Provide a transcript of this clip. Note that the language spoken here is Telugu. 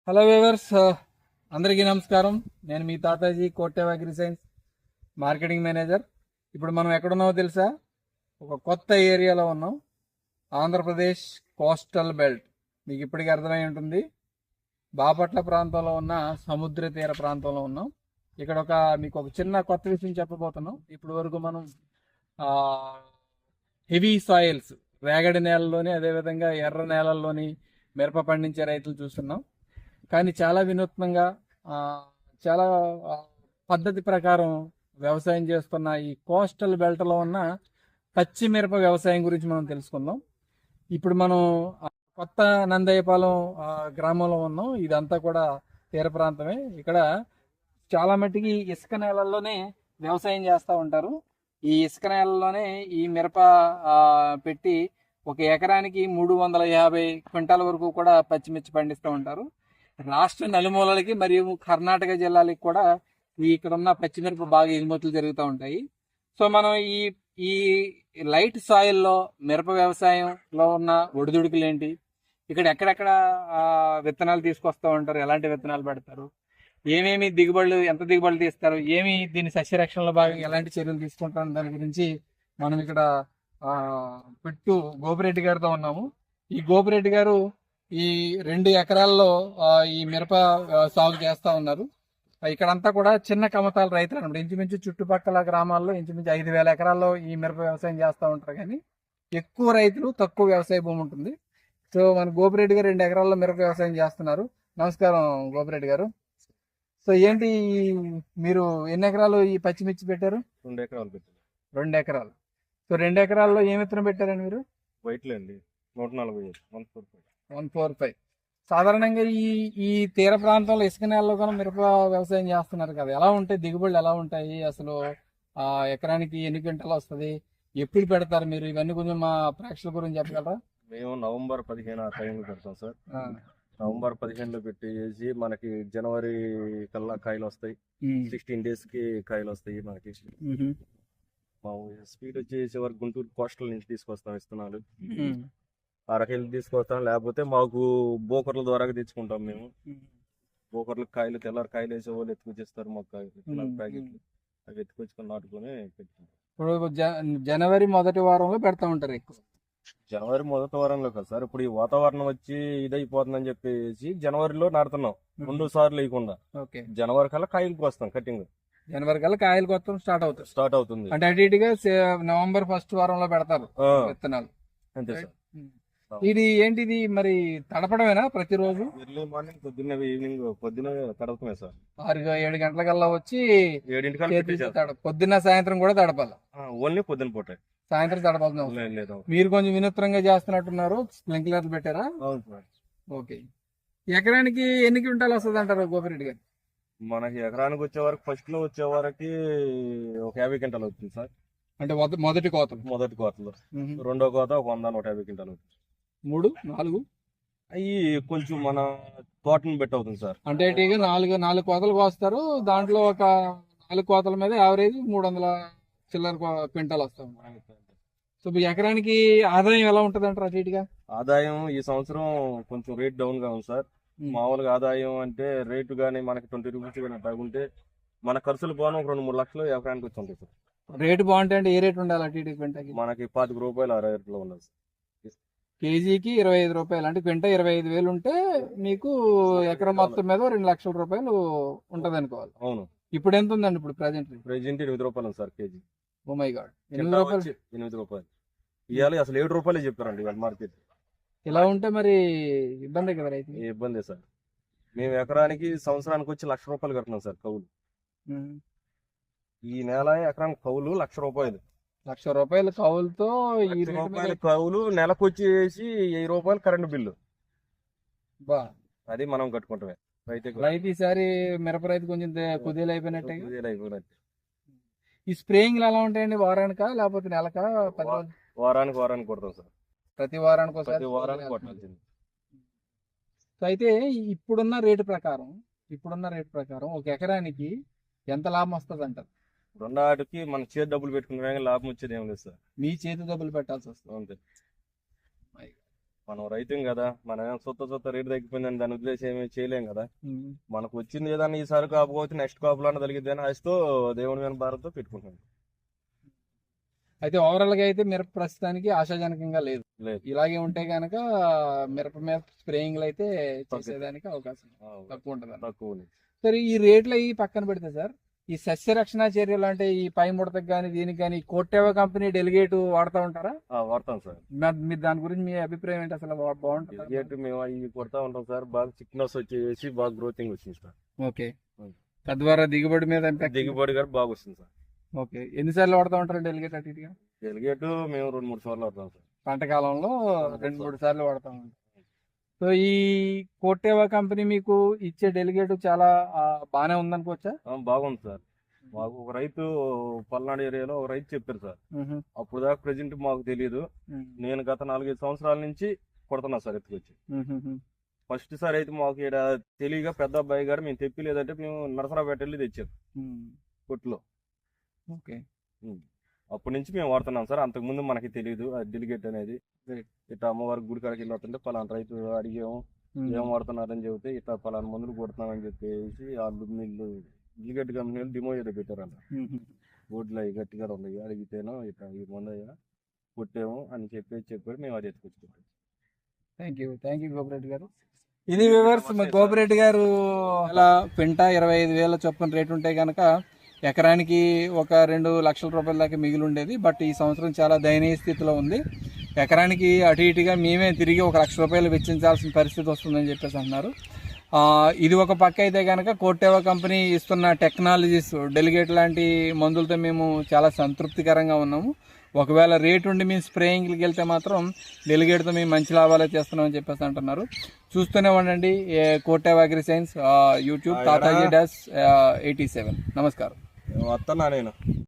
హలో వ్యూవర్స్, అందరికీ నమస్కారం. నేను మీ తాతాజీ కోటెవ్ అగ్రి సైన్స్ మార్కెటింగ్ మేనేజర్. ఇప్పుడు మనం ఎక్కడున్నామో తెలుసా? ఒక కొత్త ఏరియాలో ఉన్నాం. ఆంధ్రప్రదేశ్ కోస్టల్ బెల్ట్ మీకు ఇప్పటికీ అర్థమై ఉంటుంది. బాపట్ల ప్రాంతంలో ఉన్న సముద్ర తీర ప్రాంతంలో ఉన్నాం. ఇక్కడ మీకు ఒక చిన్న కొత్త విషయం చెప్పబోతున్నాం. ఇప్పటి వరకు మనం హెవీ సాయిల్స్, రేగడి నేలల్లోని అదేవిధంగా ఎర్ర నేలల్లోని మిరప పండించే రైతులు చూస్తున్నాం. కానీ చాలా వినూత్నంగా చాలా పద్ధతి ప్రకారం వ్యవసాయం చేస్తున్న ఈ కోస్టల్ బెల్ట్లో ఉన్న పచ్చి మిరప వ్యవసాయం గురించి మనం తెలుసుకుందాం. ఇప్పుడు మనం కొత్త నందయ్యపాలెం గ్రామంలో ఉన్నాం. ఇదంతా కూడా తీర ప్రాంతమే. ఇక్కడ చాలా మట్టికి ఇసుక నేలల్లోనే వ్యవసాయం చేస్తూ ఉంటారు. ఈ ఇసుక నేలల్లోనే ఈ మిరప పెట్టి ఒక ఎకరానికి 350 క్వింటాల వరకు కూడా పచ్చిమిర్చి పండిస్తూ ఉంటారు. రాష్ట్ర నలుమూలలకి మరియు కర్ణాటక జిల్లాలకి కూడా ఇక్కడ ఉన్న పచ్చిమిరప బాగా ఎగుమతులు జరుగుతూ ఉంటాయి. సో మనం ఈ లైట్ సాయిల్లో మిరప వ్యవసాయంలో ఉన్న ఒడిదుడుకులు ఏంటి, ఇక్కడ ఎక్కడెక్కడ విత్తనాలు తీసుకొస్తూ ఉంటారు, ఎలాంటి విత్తనాలు పెడతారు, ఏమేమి దిగుబడులు, ఎంత దిగుబడులు తీస్తారు, దీని సస్యరక్షణలో భాగంగా ఎలాంటి చర్యలు తీసుకుంటారు, దాని గురించి మనం ఇక్కడ పెట్టు గోపిరెడ్డి గారితో ఉన్నాము. ఈ గోపిరెడ్డి గారు ఈ 2 ఎకరాల్లో ఈ మిరప సాగు చేస్తా ఉన్నారు. ఇక్కడంతా కూడా చిన్న కమతాల రైతులు అనమాట. ఇంచుమించు చుట్టుపక్కల గ్రామాల్లో ఇంచుమించు 5,000 ఎకరాల్లో ఈ మిరప వ్యవసాయం చేస్తూ ఉంటారు. కానీ ఎక్కువ రైతులు, తక్కువ వ్యవసాయ భూమి ఉంటుంది. సో మన గోపిరెడ్డి గారు 2 ఎకరాల్లో మిరప వ్యవసాయం చేస్తున్నారు. నమస్కారం గోపిరెడ్డి గారు. సో ఏంటి, మీరు ఎన్ని ఎకరాలు ఈ పచ్చిమిర్చి పెట్టారు? 2 ఎకరాలు పెట్టారు. 2 ఎకరాలు. సో 2 ఎకరాల్లో ఏం విత్తనం పెట్టారండి మీరు? వైట్లో అండి 145. సాధారణంగా ఈ తీర ప్రాంతంలో ఇసుక నేలలో కూడా మిరప వ్యవసాయం చేస్తున్నారు కదా, ఎలా ఉంటాయి దిగుబడులు, ఎలా ఉంటాయి అసలు? ఎకరానికి ఎన్ని క్వింటాలు వస్తుంది, ఎప్పుడు పెడతారు మీరు? ఇవన్నీ కొంచెం మా ప్రేక్షకుల గురించి చెప్పగలరా? మేము నవంబర్ 15 ఆ టైంలో పెడతాం సార్. నవంబర్ 15లో పెట్టేసి మనకి జనవరి కల్లా కాయలు వస్తాయి. 16 days కి కాయలు వస్తాయి మనకి. మా స్పీడ్ వచ్చేసి వరకు గుంటూరు కోస్టల్ నుంచి తీసుకొస్తాం విత్తనాలు. అరకెళ్ళి తీసుకొస్తాం, లేకపోతే మాకు బోకర్ల ద్వారా తెచ్చుకుంటాం మేము. బోకర్లకు కాయలు, తెల్లారి కాయలు వేసే వాళ్ళు ఎత్తుకొచ్చేస్తారు మాకు ప్యాకెట్లు. అవి ఎత్తుకొచ్చుకొని నాటుకొని పెట్టుకుంటాం. ఇప్పుడు జనవరి మొదటి వారంలో పెడతా ఉంటారు ఎక్కువ. జనవరి మొదటి వారంలో కదా సార్. ఇప్పుడు ఈ వాతావరణం వచ్చి ఇదైపోతుందని చెప్పేసి జనవరిలో నాటుతున్నాం, 2 సార్లు వేయకుండా. జనవరి కల్లా కాయలకు వస్తాం, కటింగ్ జనవరి కల్లా కాయలు కొత్త స్టార్ట్ అవుతుంది. అంటే అటు ఇటుగా నవంబర్ 1st వారంలో పెడతారు విత్తనాలు. అంతే సార్. ఇది ఏంటిది మరి, తడపడమేనా ప్రతిరోజు? ఎర్లీ మార్నింగ్, పొద్దున్న, ఈవినింగ్, పొద్దున తడపమే సార్. 6-7 గంటలకల్లా వచ్చి 7 పొద్దున్న సాయంత్రం కూడా తడపాలి. ఓన్లీ పొద్దున పూట, సాయంత్రం తడపాల్సిన. మీరు కొంచెం వినూత్నంగా చేస్తున్నట్టున్నారు. స్ప్రింక్లర్లు పెట్టారా? ఓకే. ఎకరానికి ఎన్ని క్వింటాలు వస్తుంది అంటారు గోపిరెడ్డి గారు? మనకి ఎకరానికి వచ్చే వరకు, ఫస్ట్ లో వచ్చే వరకు ఒక 50 క్వింటాలు అవుతుంది సార్. అంటే మొదటి కోతలో రెండో కోత ఒక 100-150 క్వింటాలు అవుతుంది. 3, 4 అవి కొంచెం మన తోటను బెట్ అవుతుంది సార్. అంటే 4 కోతలు కోస్తారు. దాంట్లో ఒక 4 కోతల మీద యావరేజ్ 300 చిల్లర క్వింటాల్ వస్తాం. సో ఎకరానికి ఆదాయం ఎలా ఉంటది అంటారు అటు ఇటుగా? ఆదాయం ఈ సంవత్సరం కొంచెం రేట్ డౌన్ గా ఉంది సార్. మామూలుగా ఆదాయం అంటే రేటు గానీ మనకి 20 రూపీస్ కానీ తగ్గుంటే మన ఖర్చులు పోను 2-3 లక్షలు ఎకరానికి వచ్చి ఉంటాయి సార్. రేటు బాగుంటాయి అంటే ఏ రేటు ఉండాలి అటు ఇటు క్వింటాకి? మనకి 25 రూపాయలు 60 రేట్లో ఉండదు సార్. కేజీకి 25 రూపాయలు, అంటే క్వింటా 25,000 ఉంటే మీకు ఎకరం మొత్తం మీద 2 లక్షల రూపాయలు ఉంటది అనుకోవాలి. అవును. ఇప్పుడు ఎంత ఉందండి ఇప్పుడు ప్రెజెంట్? 8 రూపాయలు ఉంది sir KG. Oh my god, 8 రూపాయలు. 8 రూపాయలు ఇవాళ అసలు 7 రూపాయలే చెప్పారండి ఇవాళ మార్కెట్. ఇలా ఉంటే మరి ఇబ్బంది కదా రైతు? ఇబ్బంది సార్. మేము ఎకరానికి సంవత్సరానికి వచ్చి 1,00,000 రూపాయలు కడుతున్నాం సార్ కౌలు. ఈ నెల ఎకరానికి కౌలు 1,00,000 రూపాయలు. 1,00,000 రూపాయలు కౌలుతో కౌలు నెలకు వచ్చేసి 1000 రూపాయలు కరెంటు బిల్లు. బా, అది మనం కట్టుకుంటామే రైతు. ఈసారి మిరప రైతు కొంచెం కుదేలు అయిపోయినట్టే. ఈ స్ప్రేయింగ్ ఎలా ఉంటాయండి? వారానికా లేకపోతే నెలకా? వారానికి కొడతాం సార్. ప్రతి వారానికి కొట్టాల్సింది. అయితే ఇప్పుడున్న రేటు ప్రకారం ఒక ఎకరానికి ఎంత లాభం వస్తుంది అంటారు? రెండాటికి మన చేతి డబ్బులు పెట్టుకునే లాభం వచ్చేది ఏం లేదు సార్. మీ చేతి డబ్బులు పెట్టాల్సి వస్తుంది. అంతే. మనం రైతుం కదా, మనం సొత్త రేటు తగ్గిపోయిందని దాని ఉద్దేశం ఏమీ చేయలేం కదా. మనకు వచ్చింది ఏదన్నా ఈసారి కాకపోతే నెక్స్ట్ కాపులన్నా తగ్గిద్ది అని ఆశతో దేవుని మీద భారంతో పెట్టుకుంటాం. అయితే ఓవరాల్ గా అయితే మిరప ప్రస్తుతానికి ఆశాజనకంగా లేదు. లేదు. ఇలాగే ఉంటే గనక మిరప మీద స్ప్రేయింగ్లు అయితే చేసేదానికి అవకాశం తక్కువ ఉంటుంది. తక్కువ. సరే, ఈ రేట్లు అవి పక్కన పెడితే సార్, ఈ సస్య రక్షణ చర్యలు అంటే ఈ పై ముడతకు కానీ దీనికి కానీ కోటేవా కంపెనీ డెలిగేట్ వాడుతూ ఉంటారా? వాడతాం సార్. మీరు దాని గురించి మీ అభిప్రాయం ఏంటి? అసలు బాగుంటుంది? డెలిగేట్ మేము ఇవి కొడతా ఉంటాం సార్. బాగా చిక్నెస్ వచ్చేసి బాగా గ్రోతింగ్ వచ్చింది సార్. ఓకే. తద్వారా దిగుబడి మీద దిగుబడి గారు బాగా వస్తుంది సార్. ఓకే. ఎన్నిసార్లు వాడుతూ ఉంటారు డెలిగేట్? అటు ఇటుగా డెలిగేట్ మేము 2-3 సార్లు వాడతాం సార్. పంట కాలంలో 2-3 సార్లు వాడుతూ ఉంటాం. సో ఈ కోటేవా కంపెనీ మీకు ఇచ్చే డెలిగేట్ చాలా బాగానే ఉందనుకోవచ్చా? బాగుంది సార్. మాకు ఒక రైతు పల్నాడు ఏరియాలో ఒక రైతు చెప్పారు సార్. అప్పుడు దాకా ప్రెజెంట్ మాకు తెలియదు. నేను గత 4-5 సంవత్సరాల నుంచి కొడుతున్నా సార్ ఎత్తుకొచ్చి. ఫస్ట్ సారి అయితే మాకు ఇక్కడ తెలియగా పెద్ద అబ్బాయి గారు మేము తెప్పిలేదంటే మేము నరసరాపేట వెళ్ళి తెచ్చాం కొట్లో. ఓకే. అప్పటి నుంచి మేము వాడుతున్నాం సార్. అంతకు ముందు మనకి తెలియదు డెలిగేట్ అనేది. ఇట్లా అమ్మవారి గుడి కాడికి వెళ్ళి వస్తుంటే పలానా రైతు అడిగాము ఏం వాడుతున్నారని చెబితే ఇట్లా పలానా మందులు కొడుతున్నామని చెప్పేసి వాళ్ళు వీళ్ళు డెలిగేట్ కంపెనీలు డిమో ఏదో పెట్టారంట. బోర్డులు అవి గట్టిగా ఉన్నాయి. అడిగితేనో ఇట్లా ఈ మందు అయ్యా కొట్టాము అని చెప్పారు. మేము అది ఎత్తుకొచ్చుకుంటాం. థ్యాంక్ యూ గోపిరెడ్డి గారు. ఇది వ్యూవర్స్, గోపిరెడ్డి గారు అలా పెంట 25,000 చొప్పున రేటు ఉంటే కనుక ఎకరానికి ఒక 2 లక్షల రూపాయల దాకా మిగిలి ఉండేది. బట్ ఈ సంవత్సరం చాలా దయనీయ స్థితిలో ఉంది. ఎకరానికి అటు ఇటుగా మేమే తిరిగి 1 లక్ష రూపాయలు వెచ్చించాల్సిన పరిస్థితి వస్తుందని చెప్పేసి అంటున్నారు. ఇది ఒక పక్క అయితే కనుక కోటేవా కంపెనీ ఇస్తున్న టెక్నాలజీస్ డెలిగేట్ లాంటి మందులతో మేము చాలా సంతృప్తికరంగా ఉన్నాము. ఒకవేళ రేట్ ఉండి మేము స్ప్రేయింగ్కి వెళ్తే మాత్రం డెలిగేట్తో మేము మంచి లాభాలే చేస్తున్నామని చెప్పేసి అంటున్నారు. చూస్తూనే ఉండండి కోటేవా అగ్రి సైన్స్ యూట్యూబ్ తాతాజీ -87. నమస్కారం. వస్తున్నా నేను.